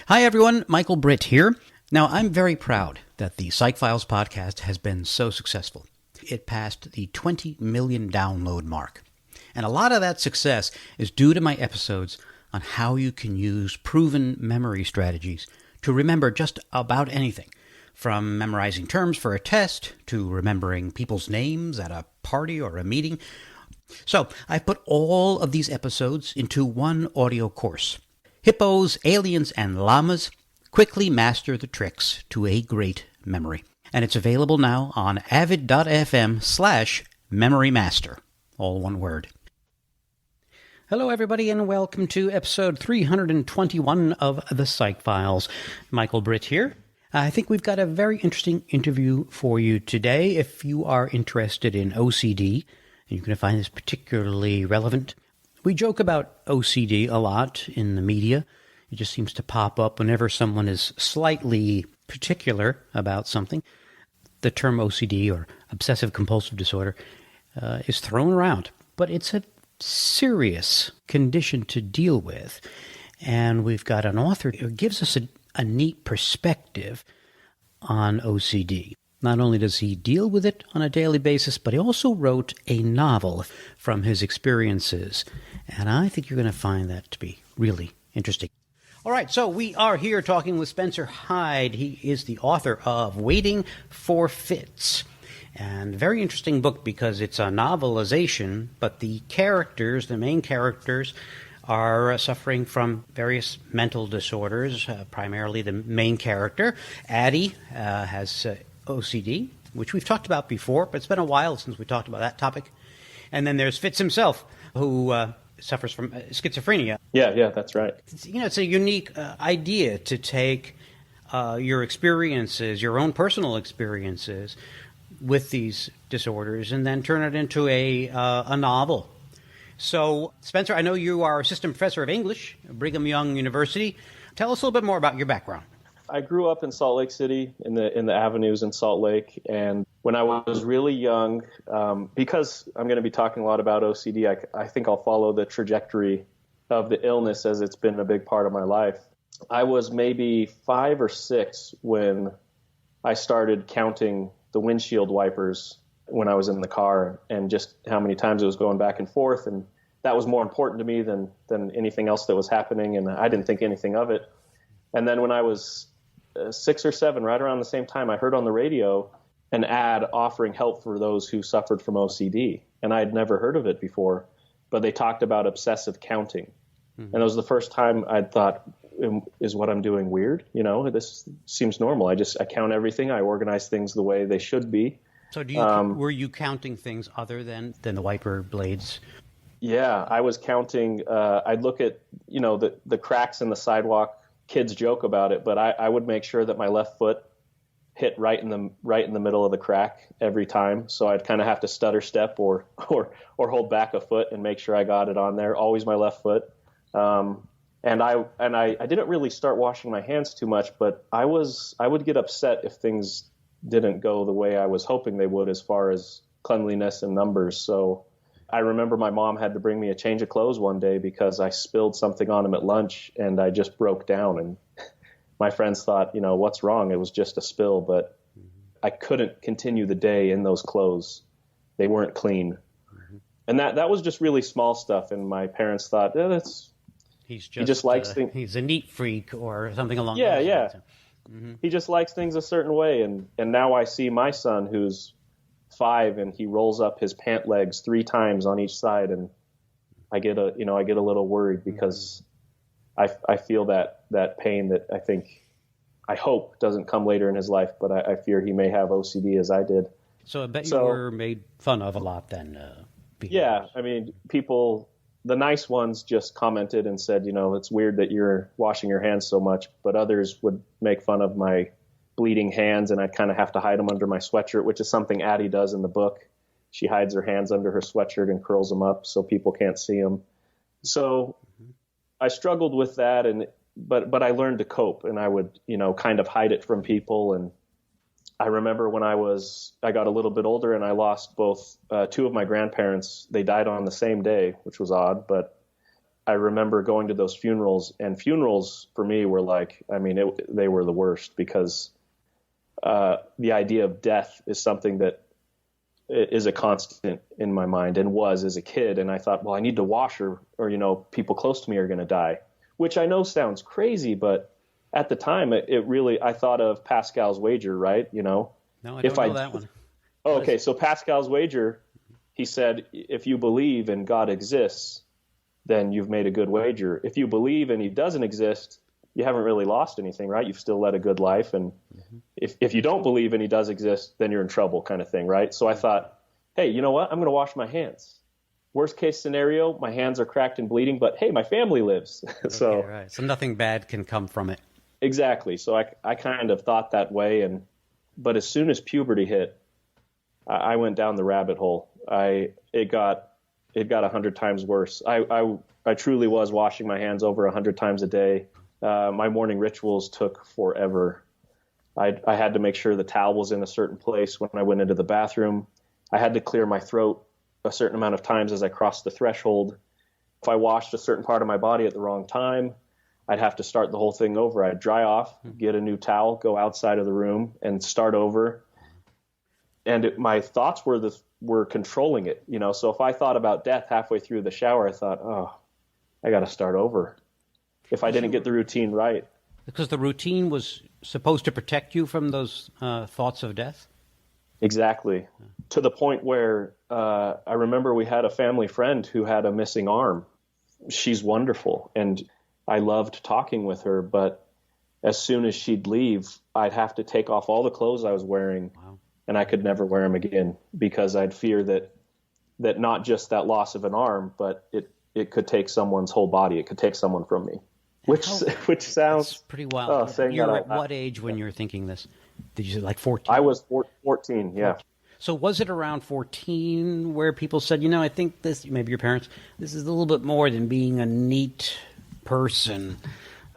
Hi, everyone. Michael Britt here. Now, I'm very proud that the Psych Files podcast has been so successful. It passed the 20 million download mark. And a lot of that success is due to my episodes on how you can use proven memory strategies to remember just about anything, from memorizing terms for a test to remembering people's names at a party or a meeting. So I've put all of these episodes into one audio course. Hippos, aliens, and llamas quickly master the tricks to a great memory. And it's available now on avid.fm/memorymaster. All one word. Hello, everybody, and welcome to episode 321 of the Psych Files. Michael Britt here. I think we've got a very interesting interview for you today. If you are interested in OCD, and you're going to find this particularly relevant. We joke about OCD a lot in the media. It just seems to pop up whenever someone is slightly particular about something. The term OCD, or obsessive-compulsive disorder, is thrown around. But it's a serious condition to deal with. And we've got an author who gives us a neat perspective on OCD. Not only does he deal with it on a daily basis, but he also wrote a novel from his experiences. And I think you're going to find that to be really interesting. All right, so we are here talking with Spencer Hyde. He is the author of Waiting for Fits. And very interesting book because it's a novelization, but the main characters, are suffering from various mental disorders. Primarily the main character, Addie, has OCD, which we've talked about before, but it's been a while since we talked about that topic. And then there's Fitz himself, who suffers from schizophrenia. Yeah, that's right. It's a unique idea to take your experiences, your own personal experiences with these disorders, and then turn it into a novel. So, Spencer, I know you are assistant professor of English at Brigham Young University. Tell us a little bit more about your background. I grew up in Salt Lake City, in the avenues in Salt Lake, and when I was really young, because I'm going to be talking a lot about OCD, I think I'll follow the trajectory of the illness as it's been a big part of my life. I was maybe 5 or 6 when I started counting the windshield wipers when I was in the car, and just how many times it was going back and forth, and that was more important to me than anything else that was happening, and I didn't think anything of it. And then when I was 6 or 7, right around the same time, I heard on the radio an ad offering help for those who suffered from OCD, and I had never heard of it before, but they talked about obsessive counting. Mm-hmm. And it was the first time I'd thought, is what I'm doing weird? This seems normal. I count everything. I organize things the way they should be. So were you counting things other than the wiper blades? Yeah, I was counting. I'd look at, the cracks in the sidewalk. Kids joke about it, but I would make sure that my left foot hit right in the middle of the crack every time. So I'd kind of have to stutter step or hold back a foot and make sure I got it on there. Always my left foot. And I didn't really start washing my hands too much, but I would get upset if things didn't go the way I was hoping they would as far as cleanliness and numbers. So I remember my mom had to bring me a change of clothes one day because I spilled something on him at lunch and I just broke down. And my friends thought, what's wrong? It was just a spill, but I couldn't continue the day in those clothes. They weren't clean. Mm-hmm. And that was just really small stuff. And my parents thought, he just likes things. He's a neat freak or something along those lines. Yeah. Mm-hmm. He just likes things a certain way. And now I see my son who's 5 and he rolls up his pant legs 3 times on each side, and I get a little worried because I feel that pain that I hope doesn't come later in his life, but I fear he may have OCD as I did. So I bet you were made fun of a lot then. Yeah, I mean, people, the nice ones just commented and said, it's weird that you're washing your hands so much, but others would make fun of my bleeding hands, and I'd kind of have to hide them under my sweatshirt, which is something Addie does in the book. She hides her hands under her sweatshirt and curls them up so people can't see them. So I struggled with that, but I learned to cope, and I would, kind of hide it from people. And I remember when I got a little bit older and I lost both 2 of my grandparents. They died on the same day, which was odd, but I remember going to those funerals, and funerals for me were like, I mean, they were the worst, because the idea of death is something that is a constant in my mind, and was as a kid. And I thought, well, I need to wash, or people close to me are going to die, which I know sounds crazy, but at the time it really, I thought of Pascal's wager, right? No, I don't know that one. Oh, okay. So Pascal's wager, he said, if you believe and God exists, then you've made a good wager. If you believe and he doesn't exist, you haven't really lost anything, right? You've still led a good life. And if you don't believe and he does exist, then you're in trouble, kind of thing, right? So I thought, hey, you know what? I'm going to wash my hands. Worst case scenario, my hands are cracked and bleeding, but hey, my family lives. Okay, right. So nothing bad can come from it. Exactly. So I kind of thought that way. But as soon as puberty hit, I went down the rabbit hole. It got 100 times worse. I truly was washing my hands over 100 times a day. My morning rituals took forever. I had to make sure the towel was in a certain place when I went into the bathroom. I had to clear my throat a certain amount of times as I crossed the threshold. If I washed a certain part of my body at the wrong time, I'd have to start the whole thing over. I'd dry off, get a new towel, go outside of the room, and start over. And my thoughts were controlling it, So if I thought about death halfway through the shower, I thought, oh, I got to start over. If I didn't get the routine right. Because the routine was supposed to protect you from those thoughts of death? Exactly. To the point where I remember we had a family friend who had a missing arm. She's wonderful, and I loved talking with her, but as soon as she'd leave, I'd have to take off all the clothes I was wearing, and I could never wear them again, because I'd fear that not just that loss of an arm, but it could take someone's whole body. It could take someone from me. Which sounds pretty wild. You're at what age when you're thinking this? Did you say like 14? I was 14, yeah. So was it around 14 where people said, I think this, maybe your parents, this is a little bit more than being a neat person.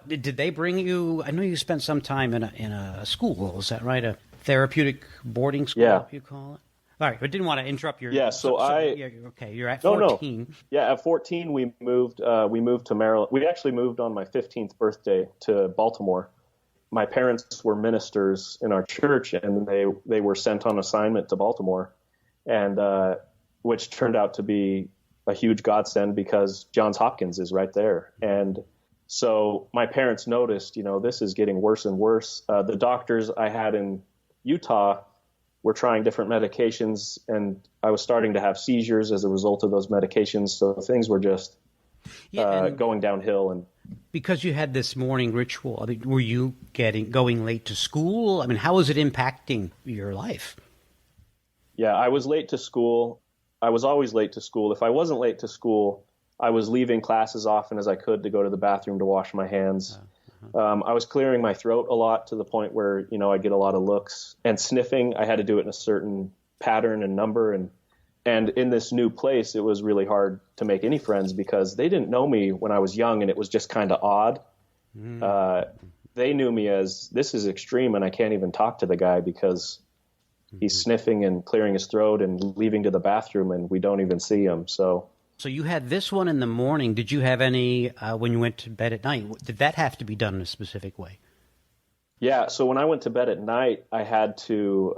Did they bring you, I know you spent some time in a school, is that right? A therapeutic boarding school, you call it? All right, but didn't want to interrupt your... Yeah, you're at 14. No. Yeah, at 14 we moved to Maryland. We actually moved on my 15th birthday to Baltimore. My parents were ministers in our church, and they were sent on assignment to Baltimore, and which turned out to be a huge godsend, because Johns Hopkins is right there. And so my parents noticed, this is getting worse and worse. The doctors I had in Utah were trying different medications, and I was starting to have seizures as a result of those medications. So things were just going downhill. And because you had this morning ritual, I mean, were you going late to school? I mean, how was it impacting your life? Yeah, I was late to school. I was always late to school. If I wasn't late to school, I was leaving class as often as I could to go to the bathroom to wash my hands. I was clearing my throat a lot, to the point where, I get a lot of looks. And sniffing, I had to do it in a certain pattern and number. And in this new place, it was really hard to make any friends, because they didn't know me when I was young, and it was just kind of odd. They knew me as, this is extreme, and I can't even talk to the guy because he's sniffing and clearing his throat and leaving to the bathroom, and we don't even see him. So you had this one in the morning. Did you have any when you went to bed at night? Did that have to be done in a specific way? Yeah. So when I went to bed at night, I had to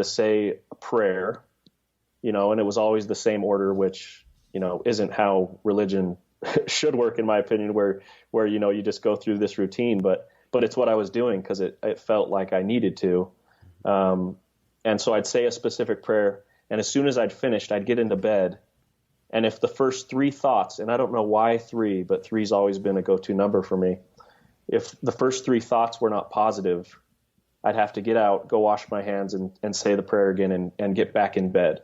say a prayer, and it was always the same order, which, isn't how religion should work, in my opinion, where you just go through this routine. But it's what I was doing, because it felt like I needed to. And so I'd say a specific prayer, and as soon as I'd finished, I'd get into bed. And if the first three thoughts, and I don't know why 3, but 3's always been a go-to number for me. If the first 3 thoughts were not positive, I'd have to get out, go wash my hands, and say the prayer again, and get back in bed,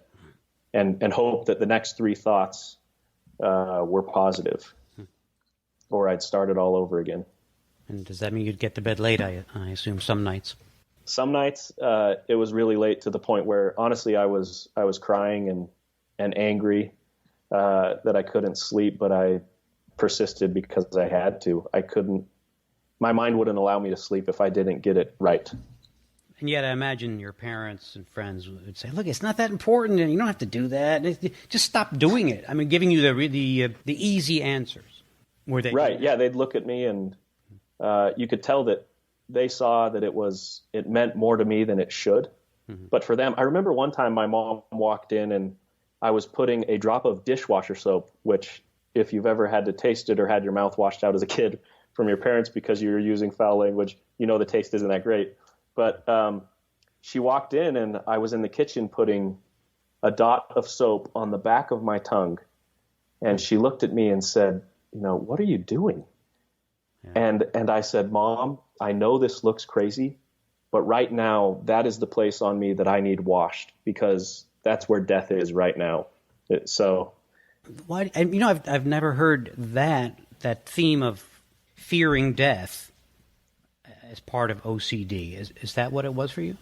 and hope that the next 3 thoughts were positive, or I'd start it all over again. And does that mean you'd get to bed late, I assume, some nights? Some nights it was really late, to the point where, honestly, I was crying and angry. That I couldn't sleep, but I persisted because I had to. My mind wouldn't allow me to sleep if I didn't get it right. And yet I imagine your parents and friends would say, look, it's not that important, and you don't have to do that. Just stop doing it. I mean, giving you the easy answers. Were they Right. Yeah, they'd look at me, and you could tell that they saw that it meant more to me than it should. Mm-hmm. But for them, I remember one time my mom walked in and I was putting a drop of dishwasher soap, which if you've ever had to taste it or had your mouth washed out as a kid from your parents because you were using foul language, you know the taste isn't that great. But she walked in and I was in the kitchen putting a dot of soap on the back of my tongue. And she looked at me and said, what are you doing? Yeah. And I said, Mom, I know this looks crazy, but right now that is the place on me that I need washed because that's where death is right now. So why? And I've never heard that theme of fearing death as part of OCD. Is that what it was for you?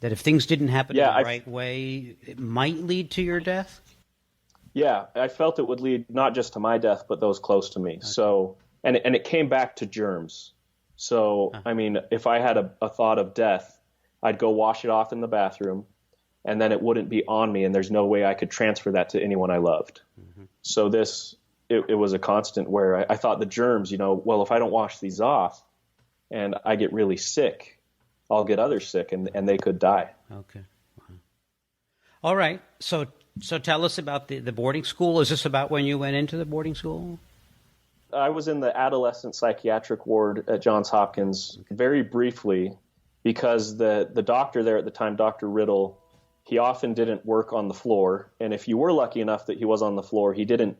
That if things didn't happen in the right way, it might lead to your death? Yeah, I felt it would lead not just to my death, but those close to me. Okay. So, and it came back to germs. So, I mean, if I had a thought of death, I'd go wash it off in the bathroom, and then it wouldn't be on me, and there's no way I could transfer that to anyone I loved. Mm-hmm. So it was a constant where I thought the germs, well, if I don't wash these off and I get really sick, I'll get others sick, and they could die. Okay. Wow. All right. So tell us about the boarding school. Is this about when you went into the boarding school? I was in the adolescent psychiatric ward at Johns Hopkins very briefly because the doctor there at the time, Dr. Riddle, he often didn't work on the floor. And if you were lucky enough that he was on the floor, he didn't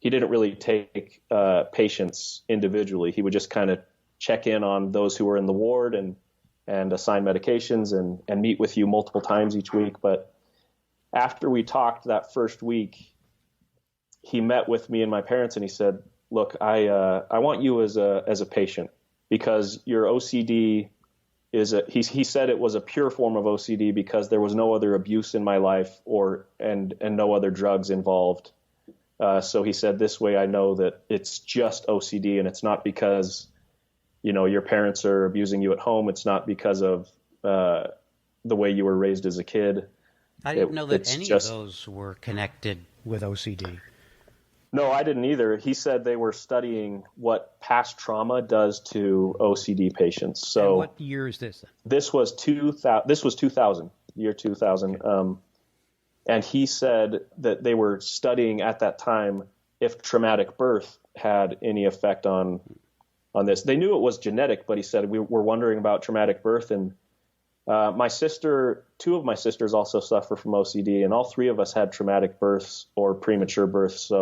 really take patients individually. He would just kind of check in on those who were in the ward and assign medications and meet with you multiple times each week. But after we talked that first week, he met with me and my parents and he said, look, I want you as a patient because your OCD he said it was a pure form of OCD because there was no other abuse in my life and no other drugs involved. So he said, this way I know that it's just OCD and it's not because, your parents are abusing you at home. It's not because of the way you were raised as a kid. I didn't know that any of those were connected with OCD. No, I didn't either. He said they were studying what past trauma does to OCD patients. So, and what year is this? This was 2000, year 2000. Okay. And he said that they were studying at that time if traumatic birth had any effect on this. They knew it was genetic, but he said we were wondering about traumatic birth. And two of my sisters also suffer from OCD, and all three of us had traumatic births or premature births.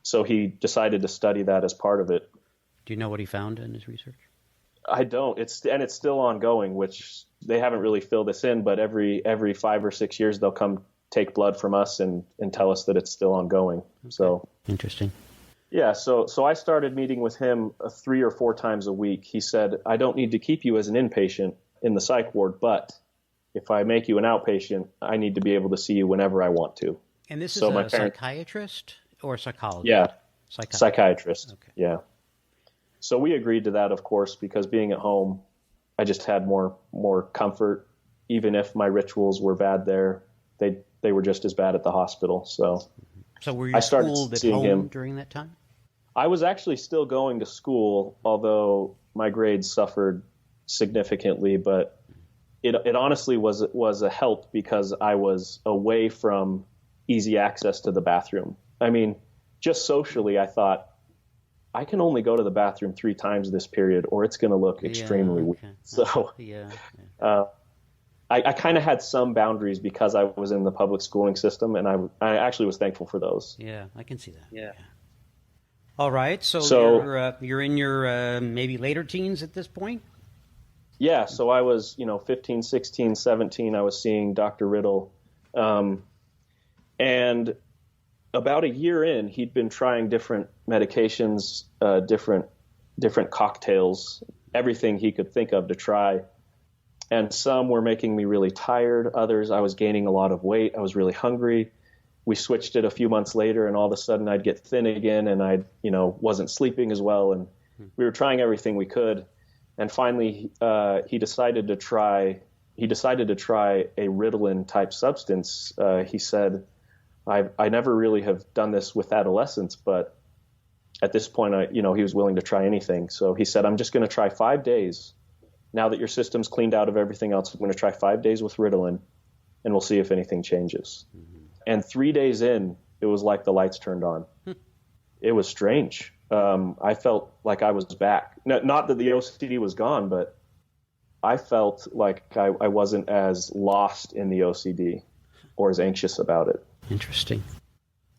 So he decided to study that as part of it. Do you know what he found in his research? I don't. It's still ongoing, which they haven't really filled this in, but every 5 or 6 years they'll come take blood from us and tell us that it's still ongoing. Okay. So interesting. Yeah, so I started meeting with him 3 or 4 times a week. He said, I don't need to keep you as an inpatient in the psych ward, but if I make you an outpatient, I need to be able to see you whenever I want to. And this is a psychiatrist or psychologist? Yeah, psychiatrist. Okay. Yeah. So we agreed to that, of course, because being at home, I just had more comfort. Even if my rituals were bad there, they were just as bad at the hospital. So were you schooled at home during that time? I was actually still going to school, although my grades suffered significantly. But it honestly was a help because I was away from easy access to the bathroom. I mean, just socially, I thought, I can only go to the bathroom 3 times this period, or it's going to look extremely weird. So I kind of had some boundaries because I was in the public schooling system, and I actually was thankful for those. Yeah, I can see that. Yeah. All right, so you're in your maybe later teens at this point? Yeah, so I was 15, 16, 17. I was seeing Dr. Riddle, and about a year in, he'd been trying different medications, different cocktails, everything he could think of to try. And some were making me really tired. Others, I was gaining a lot of weight. I was really hungry. We switched it a few months later, and all of a sudden I'd get thin again, and I, wasn't sleeping as well. And we were trying everything we could. And finally, he decided to try a Ritalin type substance. He said, I never really have done this with adolescents, but at this point, he was willing to try anything. So he said, I'm just going to try 5 days. Now that your system's cleaned out of everything else, I'm going to try 5 days with Ritalin, and we'll see if anything changes. Mm-hmm. And 3 days in, it was like the lights turned on. It was strange. I felt like I was back. Not that the OCD was gone, but I felt like I wasn't as lost in the OCD or as anxious about it. Interesting.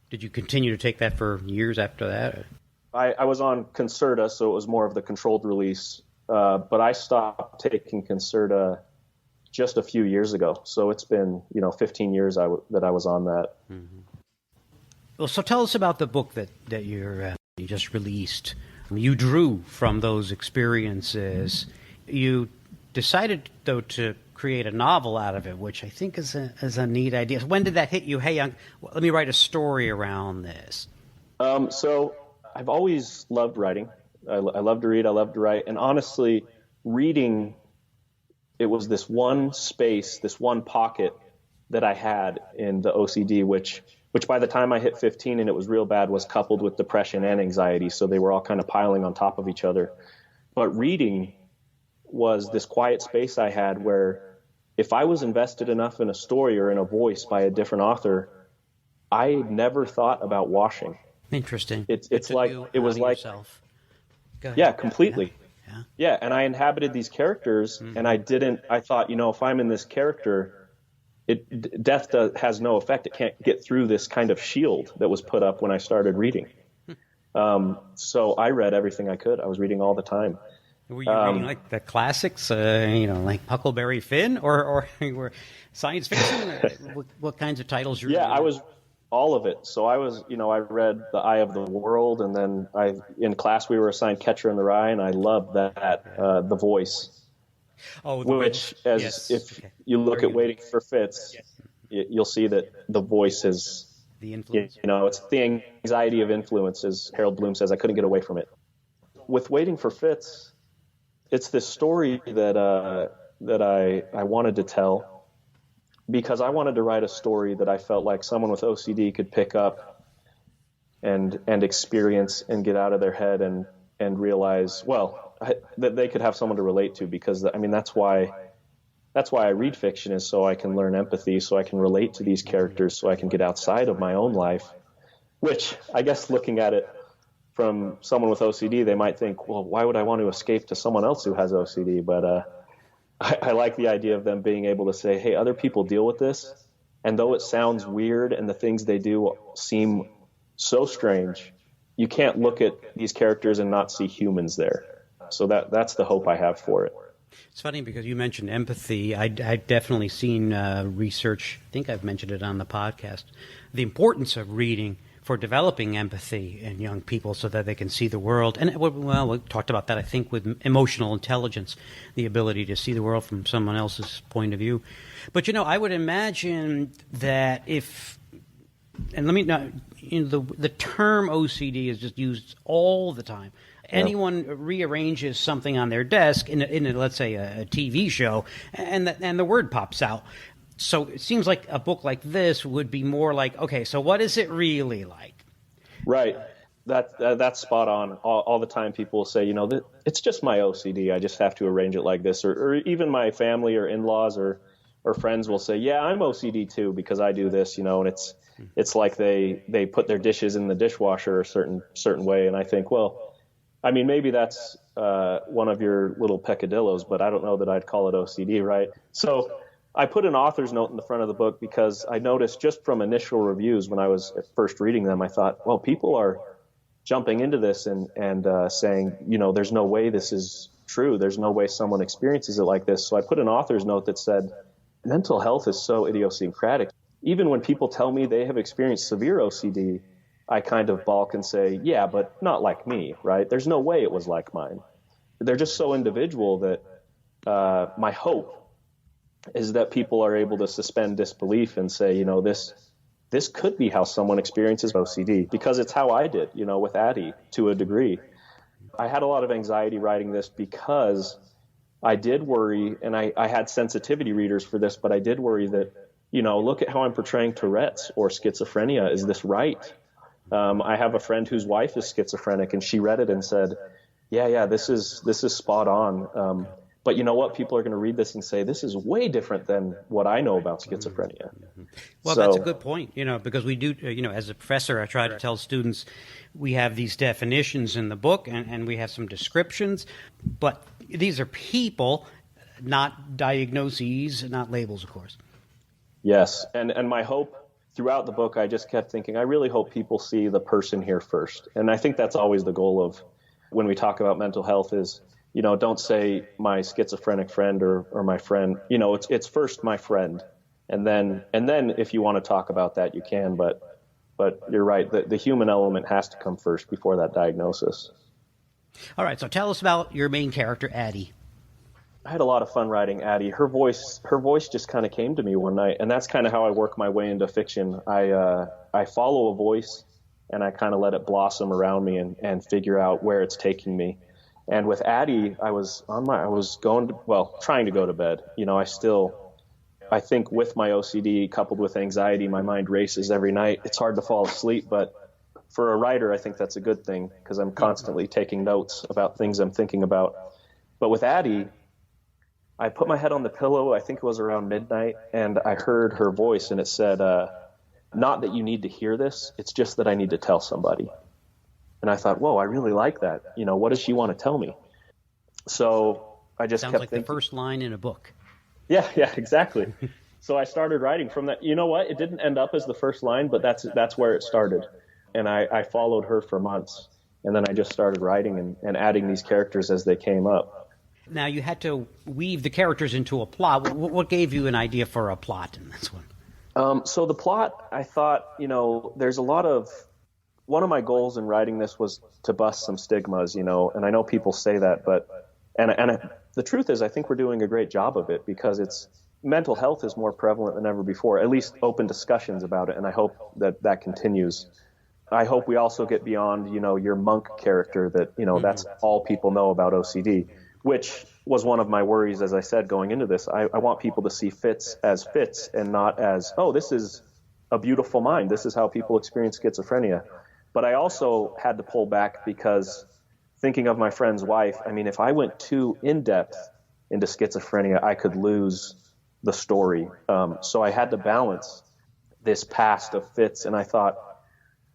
Did you continue to take that for years after that? I was on Concerta, so it was more of the controlled release. But I stopped taking Concerta just a few years ago. So it's been, 15 years that I was on that. Mm-hmm. Well, so tell us about the book that you just released. You drew from those experiences. You decided, though, to create a novel out of it, which I think is a neat idea. When did that hit you? Hey, let me write a story around this. So I've always loved writing. I love to read. I love to write. And honestly, reading, it was this one space, this one pocket that I had in the OCD, which by the time I hit 15 and it was real bad, was coupled with depression and anxiety. So they were all kind of piling on top of each other. But reading was this quiet space I had where if I was invested enough in a story or in a voice by a different author, I never thought about washing. Interesting. It's like it was like yourself. Yeah, completely. Yeah, and I inhabited these characters, and I thought, if I'm in this character, death has no effect. It can't get through this kind of shield that was put up when I started reading. So I read everything I could. I was reading all the time. Were you reading like the classics, like Huckleberry Finn, or science fiction? What kinds of titles? Yeah, I was all of it. So I was, I read The Eye of the World, and then in class we were assigned Catcher in the Rye, and I loved that The Voice. Oh, which, if you look at Waiting for Fitz, you'll see that the voice is the influence. It's the anxiety of influence, as Harold Bloom says. I couldn't get away from it. With Waiting for Fitz, it's this story that I wanted to tell because I wanted to write a story that I felt like someone with OCD could pick up and experience and get out of their head and realize, that they could have someone to relate to, because that's why I read fiction, is so I can learn empathy, so I can relate to these characters, so I can get outside of my own life, which I guess looking at it from someone with OCD, they might think, well, why would I want to escape to someone else who has OCD? But I like the idea of them being able to say, hey, other people deal with this, and though it sounds weird and the things they do seem so strange, you can't look at these characters and not see humans there. So that's the hope I have for it. It's funny because you mentioned empathy. I've definitely seen research, I think I've mentioned it on the podcast, the importance of reading for developing empathy in young people so that they can see the world. And, we talked about that, I think, with emotional intelligence, the ability to see the world from someone else's point of view. But, I would imagine that and let me not, the term OCD is just used all the time. Anyone rearranges something on their desk in let's say, a TV show, and the word pops out. So it seems like a book like this would be more like, okay, so what is it really like? Right. That's spot on. All the time people will say, it's just my OCD. I just have to arrange it like this. Or even my family or in-laws or friends will say, yeah, I'm OCD too because I do this, and it's like they put their dishes in the dishwasher a certain way. And I think, maybe that's one of your little peccadillos, but I don't know that I'd call it OCD, right? So I put an author's note in the front of the book because I noticed just from initial reviews when I was first reading them, I thought, well, people are jumping into this and saying, there's no way this is true. There's no way someone experiences it like this. So I put an author's note that said, mental health is so idiosyncratic. Even when people tell me they have experienced severe OCD, I kind of balk and say, yeah, but not like me, right? There's no way it was like mine. They're just so individual that my hope is that people are able to suspend disbelief and say, this could be how someone experiences OCD, because it's how I did, with Addie to a degree. I had a lot of anxiety writing this because I did worry, and I had sensitivity readers for this, but I did worry that, look at how I'm portraying Tourette's or schizophrenia. Is this right? I have a friend whose wife is schizophrenic, and she read it and said, yeah, this is spot on. But you know what? People are going to read this and say, this is way different than what I know about schizophrenia. Well, that's a good point, because we do, as a professor, I try to tell students we have these definitions in the book and we have some descriptions, but these are people, not diagnoses, not labels, of course. Yes. And my hope throughout the book, I just kept thinking, I really hope people see the person here first. And I think that's always the goal of when we talk about mental health is, don't say my schizophrenic friend or my friend. It's first my friend, and then if you want to talk about that, you can. But you're right. The human element has to come first before that diagnosis. All right. So tell us about your main character, Addie. I had a lot of fun writing Addie. Her voice just kind of came to me one night, and that's kind of how I work my way into fiction. I follow a voice, and I kind of let it blossom around me and figure out where it's taking me. And with Addie, I was trying to go to bed. I think with my OCD coupled with anxiety, my mind races every night. It's hard to fall asleep, but for a writer, I think that's a good thing because I'm constantly taking notes about things I'm thinking about. But with Addie, I put my head on the pillow, I think it was around midnight, and I heard her voice, and it said, not that you need to hear this, it's just that I need to tell somebody. And I thought, whoa, I really like that. What does she want to tell me? So I just Sounds kept like thinking. The first line in a book. Yeah, exactly. So I started writing from that. You know what? It didn't end up as the first line, but that's where it started. And I followed her for months. And then I just started writing and adding these characters as they came up. Now, you had to weave the characters into a plot. What gave you an idea for a plot in this one? So the plot, I thought, there's a lot of... One of my goals in writing this was to bust some stigmas, and I know people say that, but the truth is I think we're doing a great job of it because mental health is more prevalent than ever before, at least open discussions about it, and I hope that continues. I hope we also get beyond, your monk character that, that's all people know about OCD, which was one of my worries, as I said, going into this. I want people to see Fitz as Fitz and not as, oh, this is a beautiful mind. This is how people experience schizophrenia. But I also had to pull back because thinking of my friend's wife, if I went too in-depth into schizophrenia, I could lose the story. So I had to balance this past of Fitz, and I thought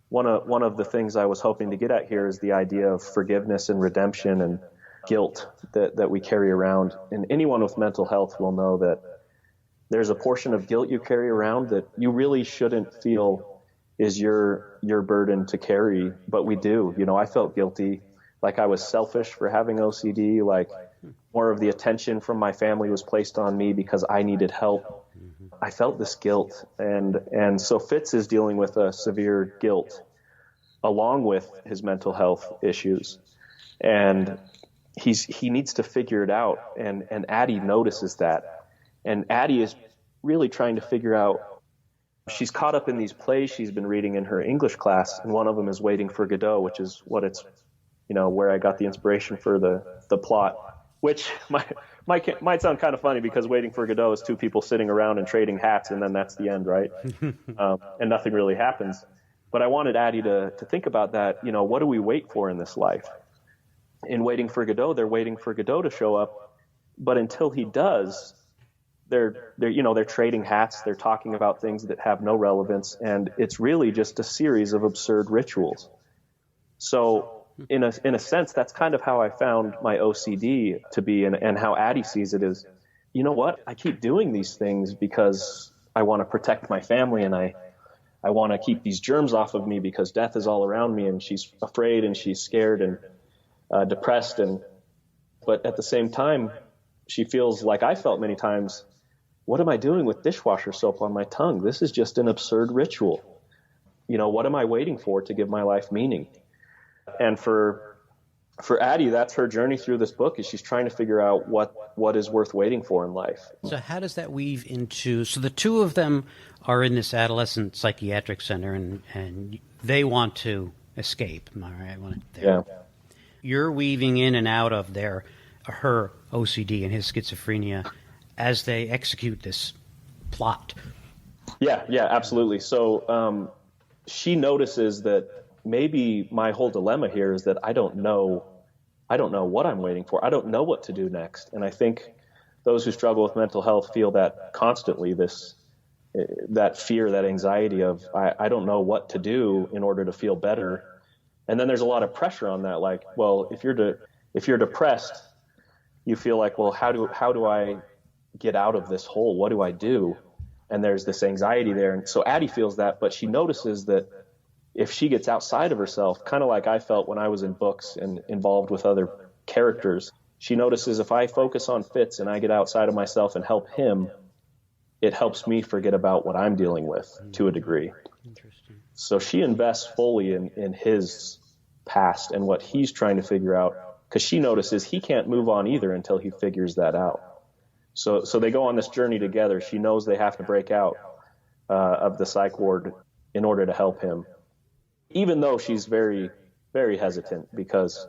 one of the things I was hoping to get at here is the idea of forgiveness and redemption and guilt that we carry around. And anyone with mental health will know that there's a portion of guilt you carry around that you really shouldn't feel is your burden to carry, but we do. I felt guilty, like I was selfish for having OCD, like more of the attention from my family was placed on me because I needed help. I felt this guilt, and so Fitz is dealing with a severe guilt along with his mental health issues, and he needs to figure it out, and Addie notices that, and Addie is really trying to figure out. She's caught up in these plays she's been reading in her English class, and one of them is Waiting for Godot, which is what it's, where I got the inspiration for the plot, which might sound kind of funny because Waiting for Godot is two people sitting around and trading hats, and then that's the end, right? And nothing really happens. But I wanted Addie to think about that. What do we wait for in this life? In Waiting for Godot, they're waiting for Godot to show up, but until he does, they're trading hats. They're talking about things that have no relevance, and it's really just a series of absurd rituals. So in a sense, that's kind of how I found my OCD to be, and how Addie sees it is, you know what? I keep doing these things because I want to protect my family, and I want to keep these germs off of me because death is all around me, and she's afraid and she's scared and depressed, but at the same time, she feels like I felt many times. What am I doing with dishwasher soap on my tongue? This is just an absurd ritual. What am I waiting for to give my life meaning? And for Addie, that's her journey through this book, is she's trying to figure out what is worth waiting for in life. So how does that weave into, so the two of them are in this adolescent psychiatric center and they want to escape. Am I right? Yeah. You're weaving in and out of her OCD and his schizophrenia as they execute this plot. Yeah, absolutely. So she notices that maybe my whole dilemma here is that I don't know what I'm waiting for. I don't know what to do next. And I think those who struggle with mental health feel that constantly, that fear, that anxiety of, I don't know what to do in order to feel better. And then there's a lot of pressure on that. Like, well, if you're depressed, you feel like, well, how do I get out of this hole? What do I do? And there's this anxiety there. And so Addie feels that, but she notices that if she gets outside of herself, kind of like I felt when I was in books and involved with other characters, she notices if I focus on Fitz and I get outside of myself and help him, it helps me forget about what I'm dealing with to a degree. Interesting. So she invests fully in his past and what he's trying to figure out, because she notices he can't move on either until he figures that out. So they go on this journey together. She knows they have to break out of the psych ward in order to help him, even though she's very, very hesitant, because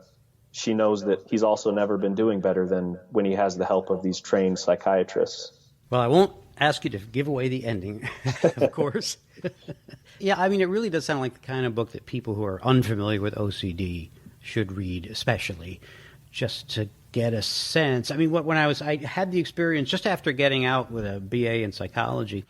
she knows that he's also never been doing better than when he has the help of these trained psychiatrists. Well, I won't ask you to give away the ending, of course. Yeah, I mean, it really does sound like the kind of book that people who are unfamiliar with OCD should read, especially just to get a sense. I mean, I had the experience just after getting out with a BA in psychology.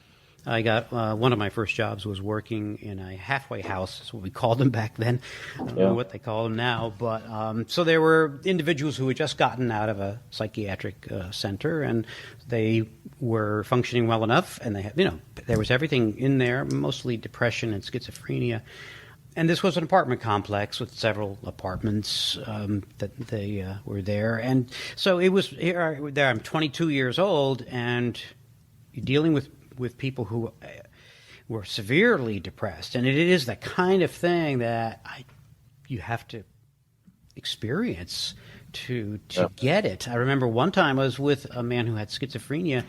I got one of my first jobs was working in a halfway house. That's what we called them back then. I don't know what they call them now. But so there were individuals who had just gotten out of a psychiatric center, and they were functioning well enough, and they had, there was everything in there, mostly depression and schizophrenia. And this was an apartment complex with several apartments that they were there. And so it was here. There, I'm 22 years old, and you're dealing with people who were severely depressed. And it is the kind of thing that you have to experience to get it. I remember one time I was with a man who had schizophrenia,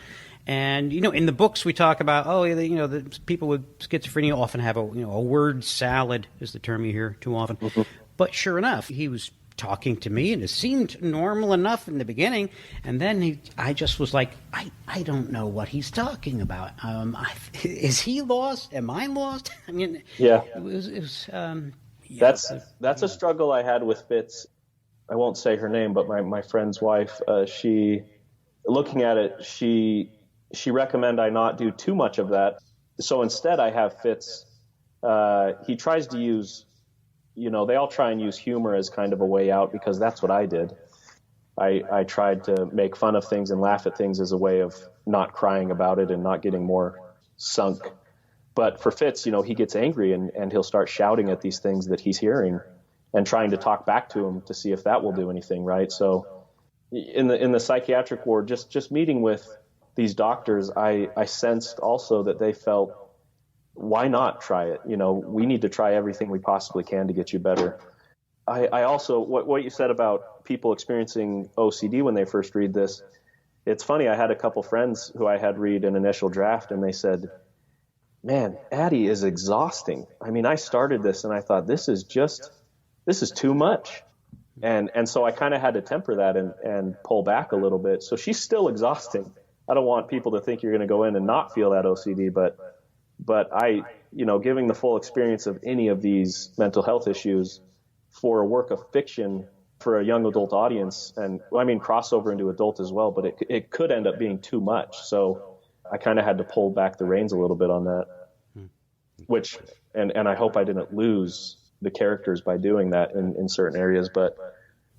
and in the books we talk about the people with schizophrenia often have a word salad is the term you hear too often. Mm-hmm. But sure enough, he was talking to me, and it seemed normal enough in the beginning, and then I just was like, I don't know what he's talking about. Is he lost? Am I lost? I mean, yeah, it was that's a struggle I had with Fitz. I won't say her name, but my friend's wife, she, looking at it, she recommended I not do too much of that. So instead I have Fitz, he tries to use, they all try and use humor as kind of a way out, because that's what I did. I tried to make fun of things and laugh at things as a way of not crying about it and not getting more sunk. But for Fitz, he gets angry and he'll start shouting at these things that he's hearing and trying to talk back to him to see if that will do anything, right? So in the psychiatric ward, just meeting with these doctors, I sensed also that they felt, why not try it? We need to try everything we possibly can to get you better. I also, what you said about people experiencing OCD when they first read this, it's funny. I had a couple friends who I had read an initial draft, and they said, man, Addie is exhausting. I mean, I started this and I thought, this is too much. And so I kind of had to temper that and pull back a little bit. So she's still exhausting. I don't want people to think you're going to go in and not feel that OCD, but I, giving the full experience of any of these mental health issues for a work of fiction for a young adult audience, and I mean crossover into adult as well, but it could end up being too much. So I kind of had to pull back the reins a little bit on that, which, and I hope I didn't lose the characters by doing that in certain areas. But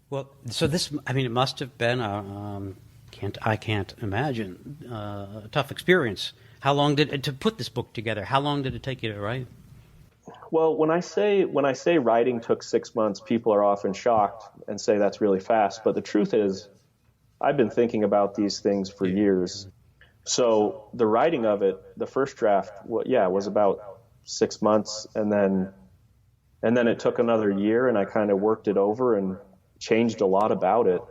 well, so this, I mean, it must have been I can't imagine a tough experience. How long to put this book together? How long did it take you to write? Well, when I say writing took 6 months, people are often shocked and say that's really fast. But the truth is, I've been thinking about these things for years. So the writing of it, the first draft, was about 6 months, and then it took another year, and I kind of worked it over and changed a lot about it,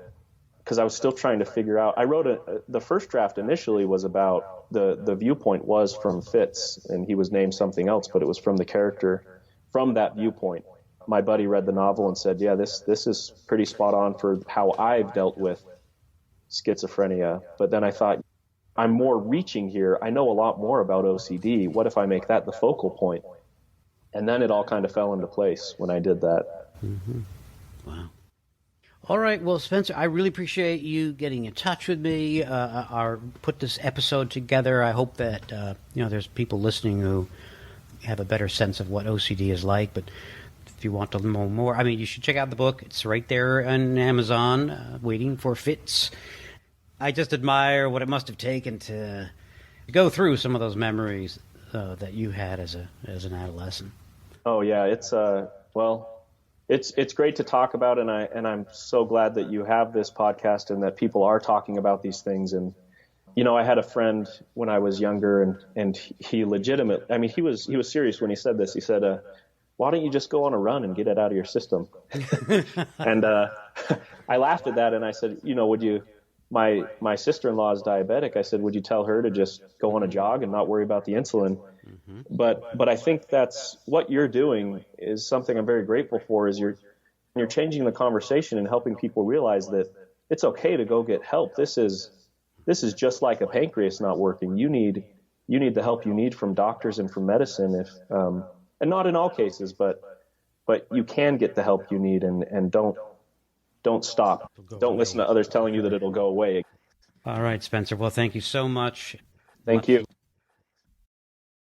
because I was still trying to figure out. I wrote the first draft initially was about the viewpoint was from Fitz, and he was named something else, but it was from the character from that viewpoint. My buddy read the novel and said, yeah, this is pretty spot on for how I've dealt with schizophrenia. But then I thought, I'm more reaching here. I know a lot more about OCD. What if I make that the focal point? And then it all kind of fell into place when I did that. Mm-hmm. Wow. All right. Well, Spencer, I really appreciate you getting in touch with me, or put this episode together. I hope that, there's people listening who have a better sense of what OCD is like. But if you want to know more, I mean, you should check out the book. It's right there on Amazon, Waiting for Fits. I just admire what it must have taken to go through some of those memories that you had as an adolescent. Oh yeah, it's it's great to talk about, and I'm so glad that you have this podcast and that people are talking about these things. And I had a friend when I was younger, and he legitimately, I mean, he was serious when he said this. He said, "Why don't you just go on a run and get it out of your system?" And I laughed at that, and I said, would you? My sister-in-law is diabetic. I said, would you tell her to just go on a jog and not worry about the insulin? Mm-hmm. But I think that's what you're doing is something I'm very grateful for, is you're changing the conversation and helping people realize that it's okay to go get help. This is just like a pancreas not working. You need the help you need from doctors and from medicine, and not in all cases, but you can get the help you need, and don't stop. Don't listen to others telling you that it'll go away. All right, Spencer. Well, thank you so much. Thank you.